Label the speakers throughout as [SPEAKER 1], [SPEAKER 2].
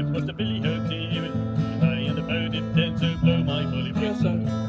[SPEAKER 1] it was the Billy Ho tea. I and the boat it tends to blow my bully whistle.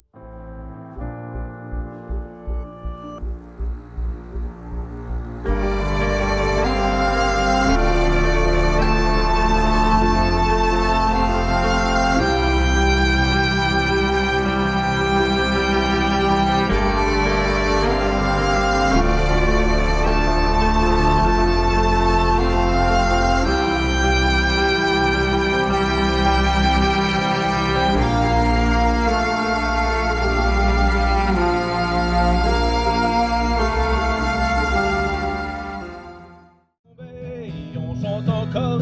[SPEAKER 1] On chante encore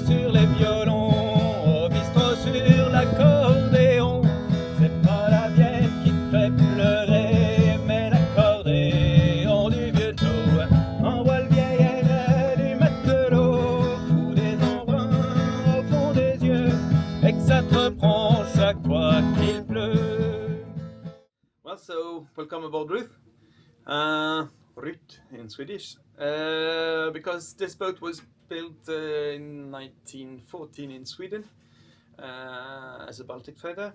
[SPEAKER 1] sur les violons, au bistrot sur l'accordéon. C'est pas la vieille qui te fait pleurer, mais l'accordéon du vieux Joe envoie le vieil air du matelot, fout des embruns au fond des yeux, et que ça te reprend chaque fois qu'il pleut. Well, so welcome aboard Ruth. Ruth in Swedish, because this boat was built in 1914 in Sweden as a Baltic feeder.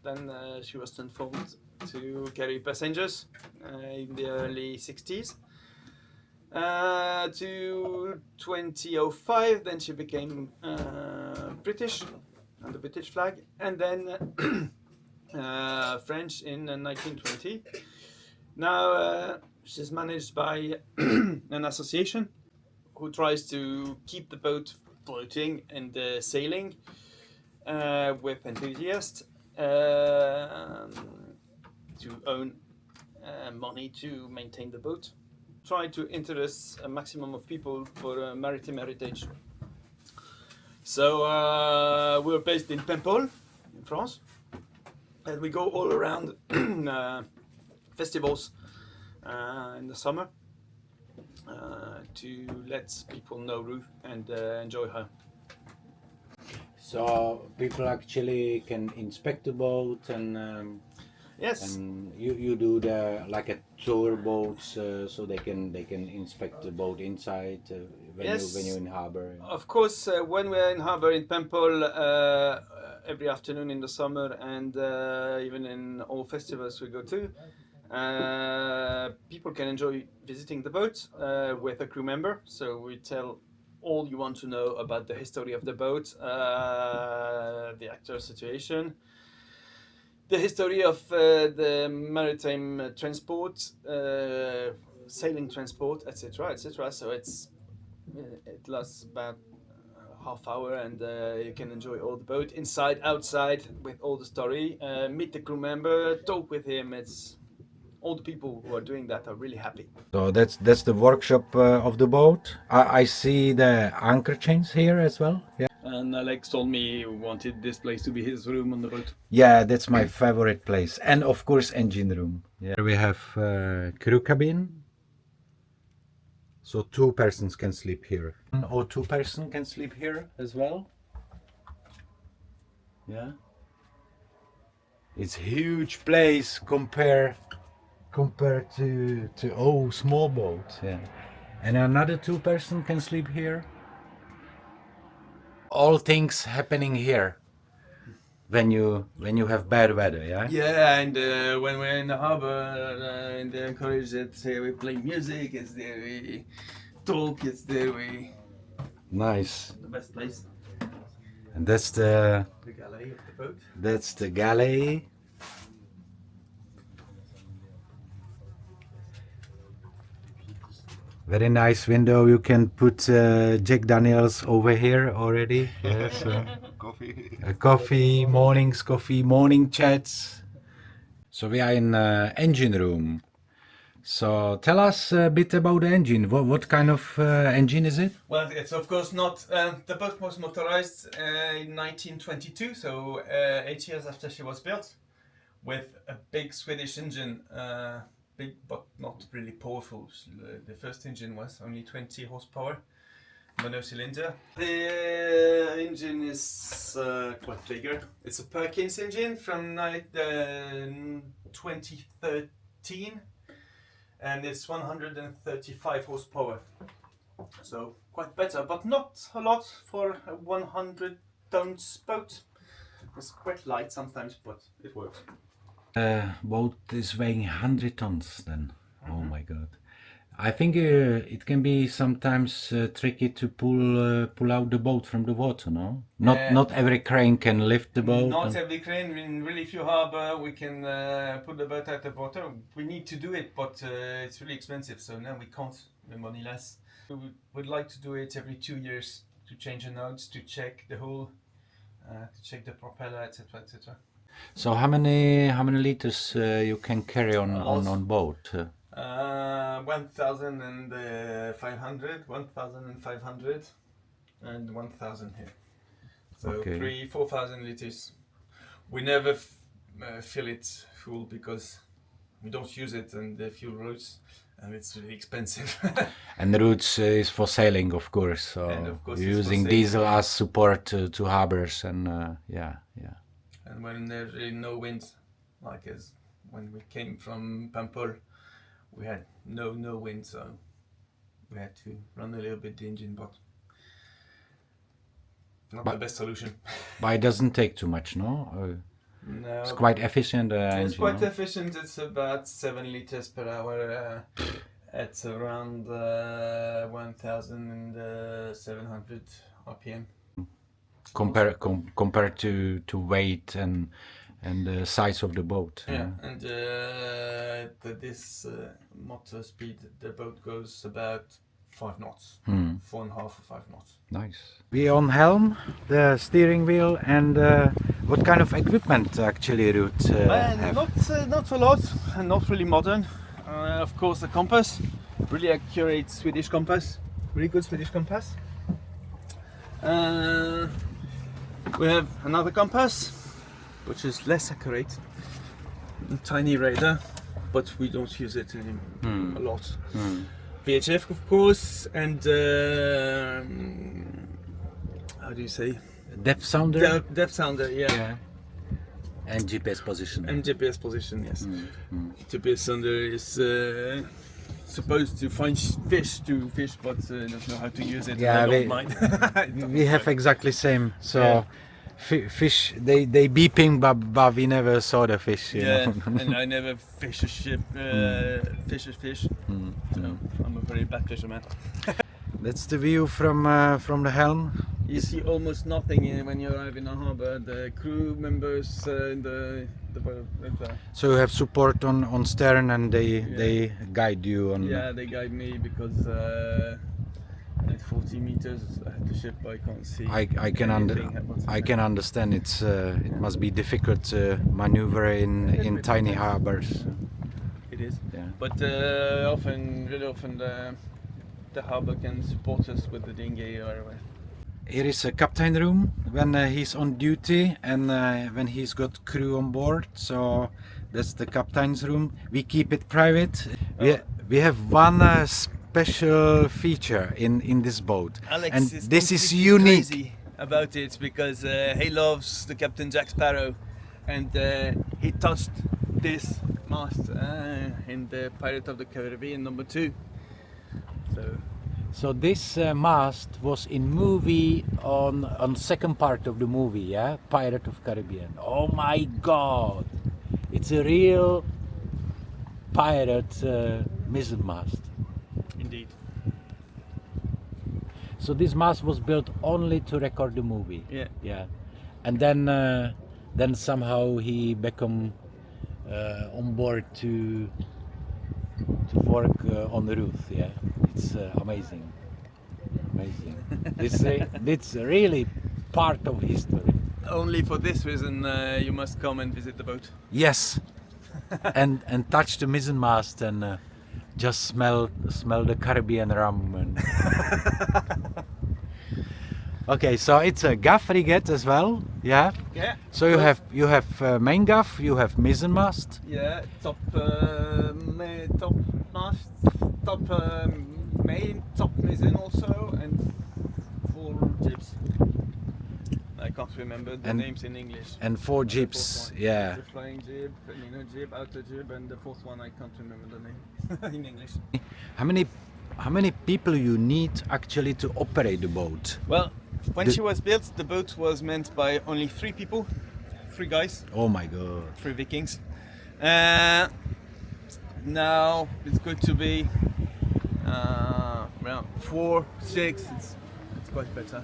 [SPEAKER 1] Then she was transformed to carry passengers in the early 60s. To 2005, then she became British, under British flag, and then French in 1920. Now she's managed by an association who tries to keep the boat floating and sailing with enthusiasts to own money to maintain the boat. Try to interest a maximum of people for maritime heritage. So we're based in Paimpol, in France, and we go all around festivals in the summer to let people know Ruth and enjoy her.
[SPEAKER 2] So people actually can inspect the boat and
[SPEAKER 1] Yes.
[SPEAKER 2] and you do the like a tour boats so they can inspect the boat inside when
[SPEAKER 1] Yes.
[SPEAKER 2] when you're in harbor.
[SPEAKER 1] Of course, when we're in harbour in Paimpol every afternoon in the summer, and even in all festivals we go to, people can enjoy visiting the boat with a crew member. So we tell all you want to know about the history of the boat, the actual situation, the history of the maritime transport, sailing transport, etc., etc. So it lasts about half hour, and you can enjoy all the boat inside, outside, with all the story. Meet the crew member, talk with him. It's all the people who are doing that are really happy.
[SPEAKER 2] So that's the workshop of the boat. I see the anchor chains here as well. Yeah.
[SPEAKER 1] And Alex told me he wanted this place to be his room on the boat.
[SPEAKER 2] Yeah, that's my favorite place, and of course engine room. Yeah, we have crew cabin, so 2 persons can sleep here, or 2 person can sleep here as well. Yeah, it's huge place compared to small boat. Yeah, and another 2 person can sleep here. All things happening here when you have bad weather. Yeah.
[SPEAKER 1] Yeah, and when we're in the harbor, in the anchorage, it's there we play music. It's there we talk. It's there we
[SPEAKER 2] Nice.
[SPEAKER 1] the best place.
[SPEAKER 2] And that's the
[SPEAKER 1] galley of the boat.
[SPEAKER 2] That's the galley. Very nice window. You can put Jack Daniels over here already. Yes. Coffee, morning chats. So we are in engine room. So tell us a bit about the engine. What kind of engine is it?
[SPEAKER 1] Well, it's of course not. The boat was motorized in 1922, so 8 years after she was built, with a big Swedish engine. Big but not really powerful. The first engine was only 20 horsepower, monocylinder. The engine is quite bigger. It's a Perkins engine from 2013, and it's 135 horsepower. So quite better, but not a lot for a 100 tons boat. It's quite light sometimes, but it works.
[SPEAKER 2] Boat is weighing 100 tons then. Oh my god. I think it can be sometimes tricky to pull out the boat from the water, no? Not every crane can lift the boat.
[SPEAKER 1] Not every crane. In really few harbor we can put the boat out of water. We need to do it, but it's really expensive, so now we can't. The money less. We would like to do it every 2 years to change the notes, to check the hull, to check the propeller, etc., etc.
[SPEAKER 2] So how many liters you can carry on boat?
[SPEAKER 1] 1,500, 1,500, and 1,000 here. So
[SPEAKER 2] Okay.
[SPEAKER 1] 4,000 liters. We never fill it full because we don't use it in the fuel routes, and it's really expensive.
[SPEAKER 2] And the routes is for sailing, of course. So
[SPEAKER 1] And of course
[SPEAKER 2] you're
[SPEAKER 1] it's for
[SPEAKER 2] using
[SPEAKER 1] sailing.
[SPEAKER 2] diesel as support to harbors, and yeah.
[SPEAKER 1] And when there's really no wind, like as when we came from Pampol, we had no wind, so we had to run a little bit the engine, but not the best solution.
[SPEAKER 2] But it doesn't take too much, no?
[SPEAKER 1] No,
[SPEAKER 2] It's quite efficient
[SPEAKER 1] it's
[SPEAKER 2] engine,
[SPEAKER 1] quite
[SPEAKER 2] no?
[SPEAKER 1] efficient. It's about 7 liters per hour. It's around 1,700 RPM.
[SPEAKER 2] Compared to weight and the size of the boat.
[SPEAKER 1] Yeah, and this motor speed, the boat goes about 5 knots, 4.5 or 5 knots.
[SPEAKER 2] Nice. We on helm, the steering wheel, and what kind of equipment actually Ruth have?
[SPEAKER 1] Not a lot, and not really modern. Of course, the compass, really accurate Swedish compass, really good Swedish compass. We have another compass, which is less accurate, a tiny radar, but we don't use it a lot. VHF, of course, and how do you say?
[SPEAKER 2] Depth sounder?
[SPEAKER 1] Depth sounder, yeah.
[SPEAKER 2] And GPS position.
[SPEAKER 1] And GPS position, yes. GPS sounder is supposed to find fish, but don't know how to use it.
[SPEAKER 2] Yeah,
[SPEAKER 1] I don't mind.
[SPEAKER 2] We have exactly same. So fish, they beeping, but we never saw the fish. You know?
[SPEAKER 1] And I never fish a ship, fish a fish. So I'm a very bad fisherman.
[SPEAKER 2] That's the view from the helm.
[SPEAKER 1] You see almost nothing when you arrive in a harbor. The crew members in the
[SPEAKER 2] So you have support on stern, and they guide you on.
[SPEAKER 1] Yeah, they guide me because at 40 meters at the ship I can't see.
[SPEAKER 2] I can understand it must be difficult to maneuver in tiny harbors.
[SPEAKER 1] It is.
[SPEAKER 2] Yeah.
[SPEAKER 1] But really often the harbor can support us with the dinghy or.
[SPEAKER 2] Here is a captain room when he's on duty and when he's got crew on board. So that's the captain's room. We keep it private. We have one special feature in this boat,
[SPEAKER 1] Alex
[SPEAKER 2] and
[SPEAKER 1] is
[SPEAKER 2] this is
[SPEAKER 1] completely
[SPEAKER 2] unique.
[SPEAKER 1] crazy about it because he loves the Captain Jack Sparrow, and he touched this mast in the Pirate of the Caribbean #2.
[SPEAKER 2] So this mast was in movie on second part of the movie, yeah, Pirate of Caribbean. Oh my God, it's a real pirate mizzen mast.
[SPEAKER 1] Indeed.
[SPEAKER 2] So this mast was built only to record the movie.
[SPEAKER 1] Yeah.
[SPEAKER 2] And then somehow he become on board to work on the Ruth. Yeah, it's amazing. It's really part of history.
[SPEAKER 1] Only for this reason you must come and visit the boat.
[SPEAKER 2] Yes, and touch the mizzen mast and just smell the Caribbean rum. And okay, so it's a gaff frigate as well. Yeah.
[SPEAKER 1] Yeah.
[SPEAKER 2] So you have main gaff, you have mizzen mast.
[SPEAKER 1] Yeah, top mast, main, top mizzen also, and 4 jibs. I can't remember the names in English.
[SPEAKER 2] And 4 jibs, yeah.
[SPEAKER 1] The flying jib, jib, outer jib, and the 4th one I can't remember the name in English.
[SPEAKER 2] How many people you need actually to operate the boat?
[SPEAKER 1] Well, When she was built, the boat was manned by only 3 people, 3 guys,
[SPEAKER 2] Oh my god.
[SPEAKER 1] 3 Vikings. Now it's good to be around 4, 6. It's quite better.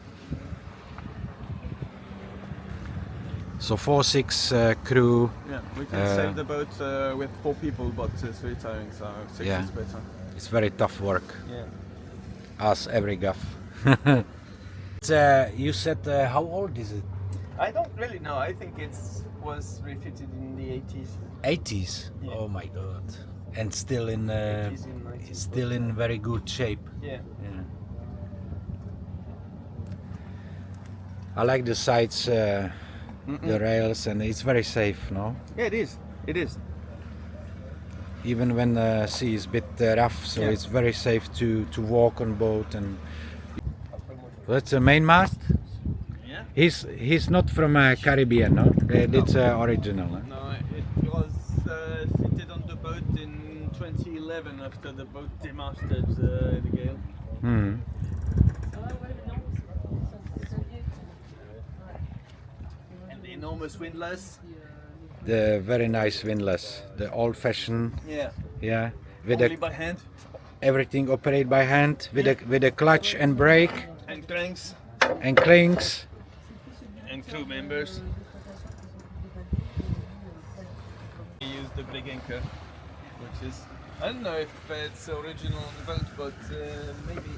[SPEAKER 2] So 4-6 crew.
[SPEAKER 1] Yeah, we can save the boat with 4 people, but it's very tiring, so 6
[SPEAKER 2] Yeah.
[SPEAKER 1] is better.
[SPEAKER 2] It's very tough work.
[SPEAKER 1] Yeah.
[SPEAKER 2] As every gaff. You said how old is it?
[SPEAKER 1] I don't really know. I think it was refitted in the 80s.
[SPEAKER 2] 80s.
[SPEAKER 1] Yeah.
[SPEAKER 2] Oh my god. And still in
[SPEAKER 1] 80s and 90s.
[SPEAKER 2] still in very good shape.
[SPEAKER 1] Yeah.
[SPEAKER 2] Yeah. I like the sides, the rails, and it's very safe, no?
[SPEAKER 1] Yeah, it is. It is.
[SPEAKER 2] Even when the sea is a bit rough, so
[SPEAKER 1] Yeah.
[SPEAKER 2] it's very safe to walk on boat. And that's the main mast.
[SPEAKER 1] Yeah.
[SPEAKER 2] He's not from Caribbean, no? It's original. Huh?
[SPEAKER 1] No, it was fitted on the boat in 2011 after the boat demasted the gale.
[SPEAKER 2] Hmm.
[SPEAKER 1] And the enormous windlass.
[SPEAKER 2] The very nice windlass, the old-fashioned,
[SPEAKER 1] Yeah.
[SPEAKER 2] yeah, with
[SPEAKER 1] Only
[SPEAKER 2] the,
[SPEAKER 1] by hand.
[SPEAKER 2] everything operated by hand, with a clutch and brake
[SPEAKER 1] And cranks.
[SPEAKER 2] and cranks.
[SPEAKER 1] And crew members. We use the big anchor, which is, I don't know if it's original on the boat, but maybe.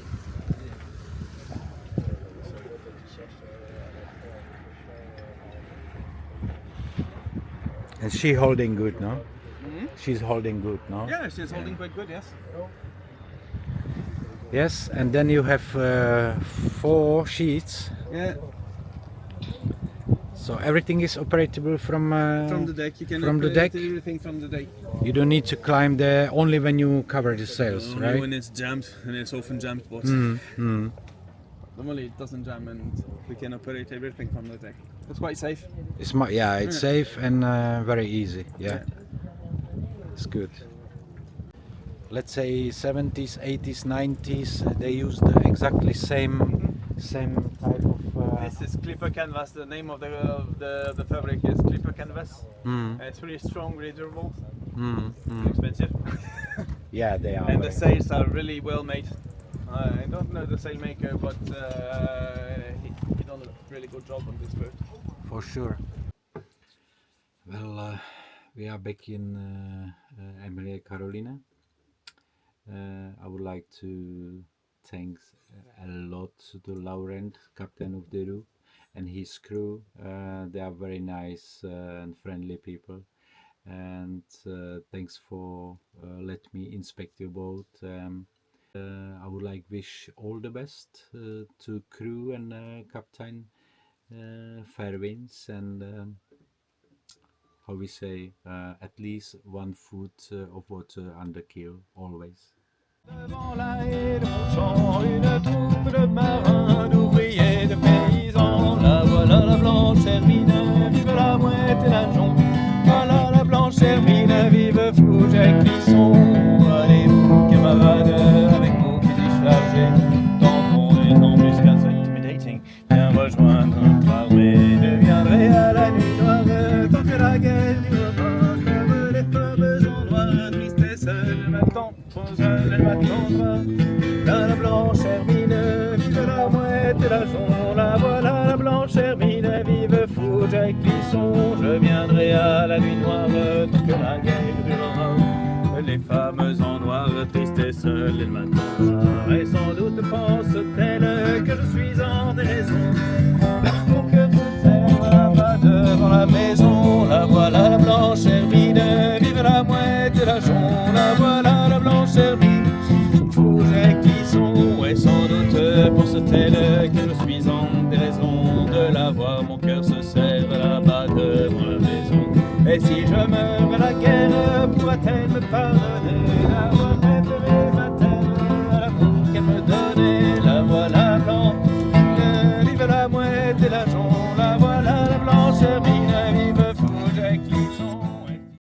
[SPEAKER 2] And she holding good, no?
[SPEAKER 1] Mm-hmm.
[SPEAKER 2] She's holding good, no?
[SPEAKER 1] Yeah, she's holding quite good, yes.
[SPEAKER 2] Yes, and then you have 4 sheets.
[SPEAKER 1] Yeah.
[SPEAKER 2] So everything is operable from
[SPEAKER 1] From the deck, you can
[SPEAKER 2] from the
[SPEAKER 1] operate
[SPEAKER 2] deck?
[SPEAKER 1] everything from the deck.
[SPEAKER 2] You don't need to climb there only when you cover the sails,
[SPEAKER 1] Only
[SPEAKER 2] right?
[SPEAKER 1] when it's jammed, and it's often jammed, but normally it doesn't jam, and we can operate everything from the deck. It's quite safe.
[SPEAKER 2] It's it's safe and very easy. Yeah, it's good. Let's say 70s, 80s, 90s. They used exactly same type of.
[SPEAKER 1] This is clipper canvas. The name of the fabric is clipper canvas. It's really strong, really durable, expensive.
[SPEAKER 2] Yeah, they are.
[SPEAKER 1] And the sails are really well made. I don't know the sailmaker, but he done a really good job on this boat.
[SPEAKER 2] For sure. Well, we are back in Emilia Carolina. I would like to thank a lot to Laurent, captain of the Ruth, and his crew. They are very nice and friendly people. And thanks for let me inspect your boat. I would like wish all the best to crew and captain, fair winds, and how we say, at least 1 foot of water under keel always.
[SPEAKER 3] Devant la haie de mon champ, une troupe de marins, d'ouvriers, de paysans. La voilà la blanche hermine, vive la mouette et la jonc. Voilà la blanche hermine, vive Fougère Clisson. Allez-vous, camarades, avec vos fusils chargés, tentons des embuscades intimidating. Viens rejoindre notre armée, deviendrai à la nuit noire, tant que la guerre durera pas, comme les femmes en noir, tristesse, elle m'attend. Elle m'attendra, la blanche hermine, vive la mouette et la jonc. La voilà la blanche hermine, vive Fougère Clisson. Je viendrai à la nuit noire, tant que la guerre durera. Les femmes en noir, tristes et seules, elles m'attendra. Et sans doute pense-t-elle que je suis en déraison. Mon cœur se serre là-bas devant la maison. La voilà la blanche hermine, vive la mouette et la jonc. La voilà la blanche hermine, Fougère Clisson. Et sans doute pense-t-elle que je suis en déraison de la voir. Mon cœur se serre là-bas devant la maison. Et si je meurs à la guerre, pourra-t-elle me pardonner d'avoir